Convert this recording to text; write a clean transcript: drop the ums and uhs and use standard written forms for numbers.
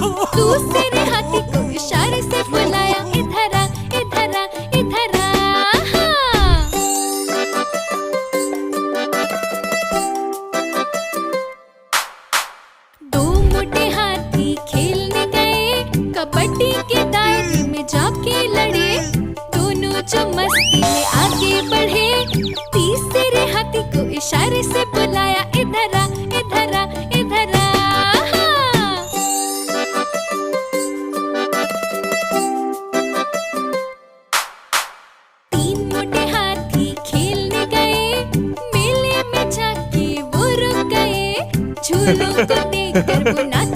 दूसरे हाथी को इशारे से बुलाया, इधर आ, इधर आ, इधर आ। हाँ। दो मोटे हाथी खेलने गए, कबड्डी के दायरे में जाके लड़े। दोनों जो मस्ती में आगे बढ़े, तीसरे हाथी को इशारे से बुलाया, इधर आ, इधर आ, इधर आ। हाँ। तीन मोटे हाथी खेलने गए, मेले में जाके वो रुक गए। झूलों को देखकर वो नाच